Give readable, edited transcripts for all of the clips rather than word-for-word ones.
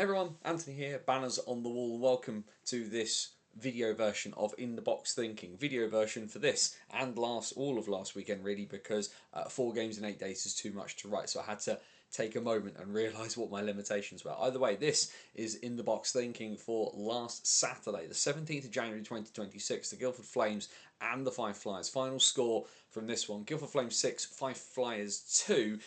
Hey everyone, Anthony here, banners on the wall. Welcome to this video version of In the Box Thinking. Video version for this and all of last weekend really, because 4 games in 8 days is too much to write, so I had to take a moment and realise what my limitations were. Either way, this is In the Box Thinking for last Saturday, the 17th of January 2026, the Guildford Flames and the Fife Flyers. Final score from this one: Guildford Flames 6, Fife Flyers 2.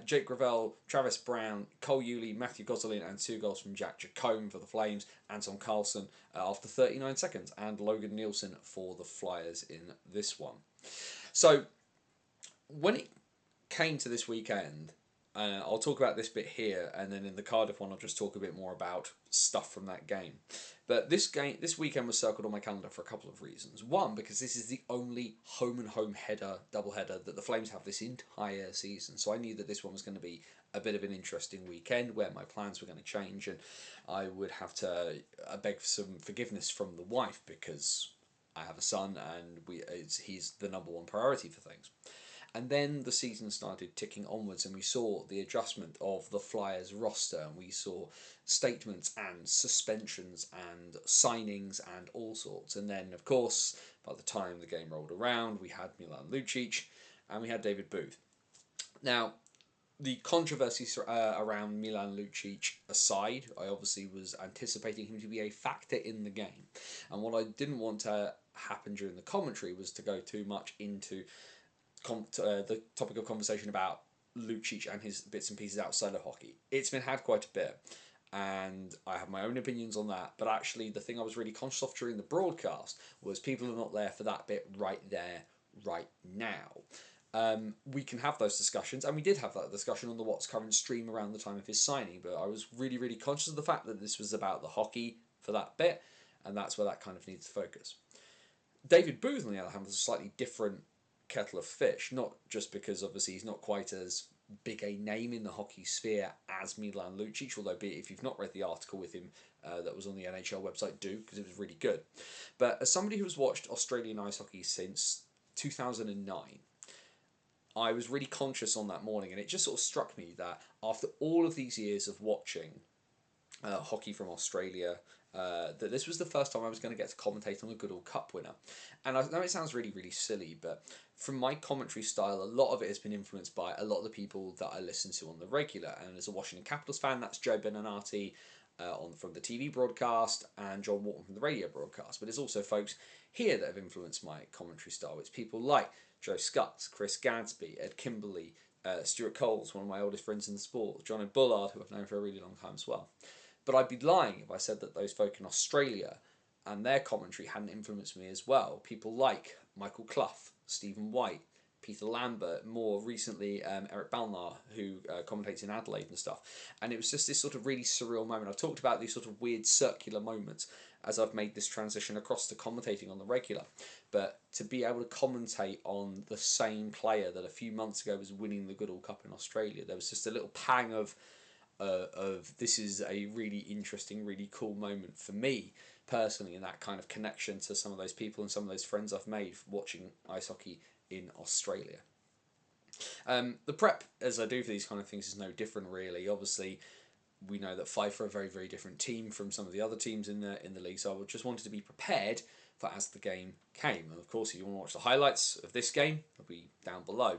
Jake Gravel, Travis Brown, Cole Yulee, Matthew Gosselin, and 2 goals from Jack Jacome for the Flames, Anton Carlson after 39 seconds, and Logan Nielsen for the Flyers in this one. So, when it came to this weekend, I'll talk about this bit here, and then in the Cardiff one I'll just talk a bit more about stuff from that game. But this weekend was circled on my calendar for a couple of reasons. One, because this is the only home and home double header that the Flames have this entire season, so I knew that this one was going to be a bit of an interesting weekend where my plans were going to change, and I would have to beg for some forgiveness from the wife because I have a son and he's the number one priority for things. And then the season started ticking onwards, and we saw the adjustment of the Flyers roster, and we saw statements and suspensions and signings and all sorts. And then, of course, by the time the game rolled around, we had Milan Lucic and we had David Booth. Now, the controversies around Milan Lucic aside, I obviously was anticipating him to be a factor in the game. And what I didn't want to happen during the commentary was to go too much into the topic of conversation about Lucic and his bits and pieces outside of hockey. It's been had quite a bit, and I have my own opinions on that, but actually the thing I was really conscious of during the broadcast was people are not there for that bit right there, right now. We can have those discussions, and we did have that discussion on the What's Current stream around the time of his signing, but I was really, really conscious of the fact that this was about the hockey for that bit, and that's where that kind of needs to focus. David Booth, on the other hand, was a slightly different kettle of fish, not just because obviously he's not quite as big a name in the hockey sphere as Milan Lucic, although if you've not read the article with him that was on the NHL website, do, because it was really good. But as somebody who has watched Australian ice hockey since 2009, I was really conscious on that morning, and it just sort of struck me that after all of these years of watching hockey from Australia, that this was the first time I was going to get to commentate on a Goodall Cup winner. And I know it sounds really, really silly, but from my commentary style, a lot of it has been influenced by a lot of the people that I listen to on the regular. And as a Washington Capitals fan, that's Joe Beninati from the TV broadcast and John Wharton from the radio broadcast. But there's also folks here that have influenced my commentary style. It's people like Joe Scutts, Chris Gadsby, Ed Kimberley, Stuart Coles, one of my oldest friends in the sport, John Bullard, who I've known for a really long time as well. But I'd be lying if I said that those folk in Australia and their commentary hadn't influenced me as well. People like Michael Clough, Stephen White, Peter Lambert, more recently Eric Balnar, who commentates in Adelaide and stuff. And it was just this sort of really surreal moment. I've talked about these sort of weird circular moments as I've made this transition across to commentating on the regular. But to be able to commentate on the same player that a few months ago was winning the Goodall Cup in Australia, there was just a little pang of this is a really interesting, really cool moment for me personally, and that kind of connection to some of those people and some of those friends I've made watching ice hockey in Australia. The prep, as I do for these kind of things, is no different really. Obviously, we know that Fife are a very, very different team from some of the other teams in the league, so I just wanted to be prepared for as the game came. And of course, if you want to watch the highlights of this game, they'll be down below.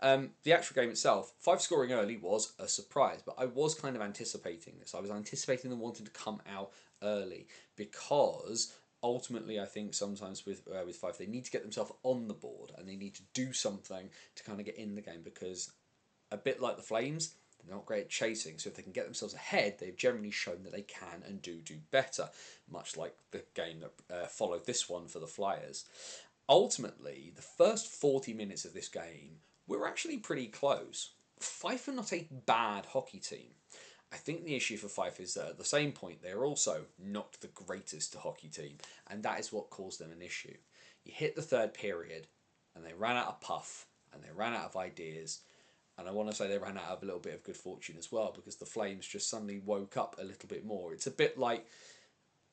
The actual game itself, Fife scoring early was a surprise, but I was kind of anticipating this. I was anticipating them wanting to come out early because ultimately, I think sometimes with Fife, they need to get themselves on the board and they need to do something to kind of get in the game, because a bit like the Flames, they're not great at chasing, so if they can get themselves ahead, they've generally shown that they can and do better, much like the game that followed this one for the Flyers. Ultimately, the first 40 minutes of this game were actually pretty close. Fife are not a bad hockey team. I think the issue for Fife is that at the same point, they're also not the greatest hockey team, and that is what caused them an issue. You hit the third period, and they ran out of puff, and they ran out of ideas. And I want to say they ran out of a little bit of good fortune as well, because the Flames just suddenly woke up a little bit more. It's a bit like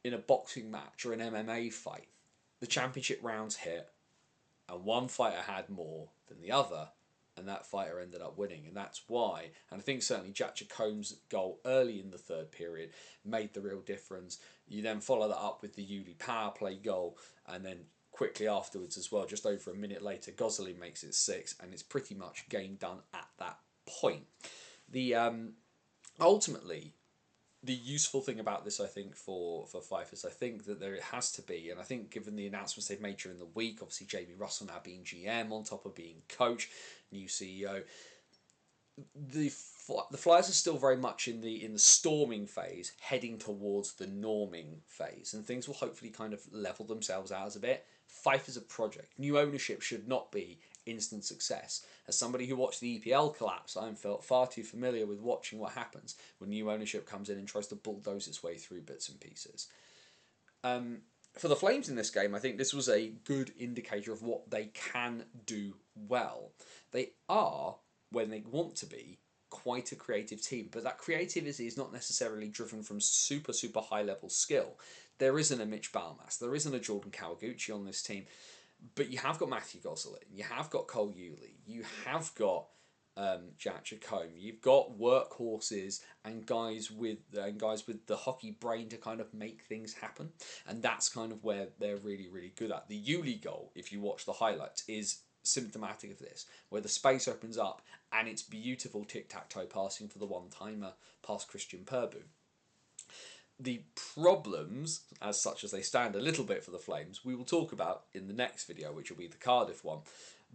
in a boxing match or an MMA fight. The championship rounds hit, and one fighter had more than the other, and that fighter ended up winning, and that's why. And I think certainly Jack Jacomb's goal early in the third period made the real difference. You then follow that up with the Yuli power play goal, and then quickly afterwards as well, just over a minute later, Gosling makes it 6, and it's pretty much game done at that point. The ultimately, the useful thing about this, I think, for Fife is I think that there it has to be, and I think given the announcements they've made during the week, obviously Jamie Russell now being GM on top of being coach, new CEO, the Flyers are still very much in the storming phase, heading towards the norming phase, and things will hopefully kind of level themselves out a bit. Fife is a project. New ownership should not be instant success. As somebody who watched the EPL collapse, I'm felt far too familiar with watching what happens when new ownership comes in and tries to bulldoze its way through bits and pieces. For the Flames in this game, I think this was a good indicator of what they can do well. They are, when they want to be, quite a creative team, but that creativity is not necessarily driven from super high level skill. There isn't a Mitch Balmas, there isn't a Jordan Kawaguchi on this team, but you have got Matthew Gosselin, you have got Cole Yuli, you have got Jack Jacome, you've got workhorses and guys with the hockey brain to kind of make things happen, and that's kind of where they're really good at. The Yuli goal, if you watch the highlights, is symptomatic of this, where the space opens up and it's beautiful tic-tac-toe passing for the one-timer past Christian Purbu. The problems, as such as they stand a little bit for the Flames, we will talk about in the next video, which will be the Cardiff one.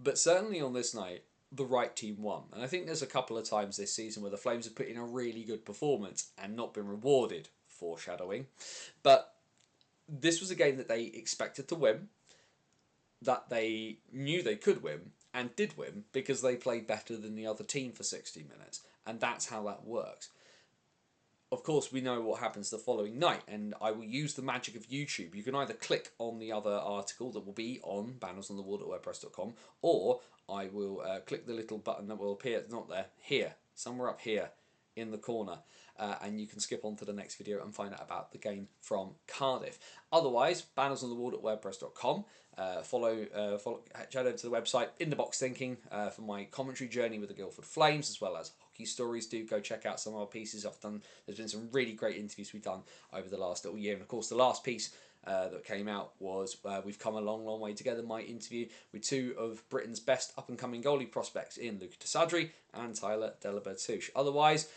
But certainly on this night, the right team won. And I think there's a couple of times this season where the Flames have put in a really good performance and not been rewarded, foreshadowing. But this was a game that they expected to win, that they knew they could win, and did win because they played better than the other team for 60 minutes. And that's how that works. Of course, we know what happens the following night, and I will use the magic of YouTube. You can either click on the other article that will be on bannersonthewall.wordpress.com, or I will click the little button that will appear, not there, here, somewhere up here in the corner, and you can skip on to the next video and find out about the game from Cardiff. Otherwise, bannersonthewall.wordpress.com. Follow, head over to the website In The Box Thinking for my commentary journey with the Guildford Flames, as well as hockey stories. Do go check out some of our pieces I've done. There's been some really great interviews we've done over the last little year, and of course the last piece that came out was We've Come a Long Way Together, my interview with two of Britain's best up-and-coming goalie prospects in Luca Tasadri and Tyler Delabertouche. Otherwise,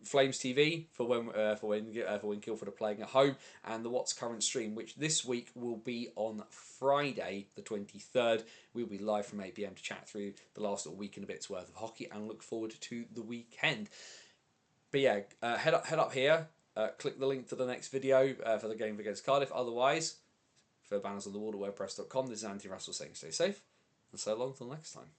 Flames TV for when Guildford are playing at home, and the What's Current stream, which this week will be on Friday the 23rd. We'll be live from 8 PM to chat through the last little week and a bit's worth of hockey and look forward to the weekend. But yeah, head up here, click the link to the next video for the game against Cardiff. Otherwise, for Banners on the Wall at WordPress.com, this is Anthony Russell saying stay safe, and so long till next time.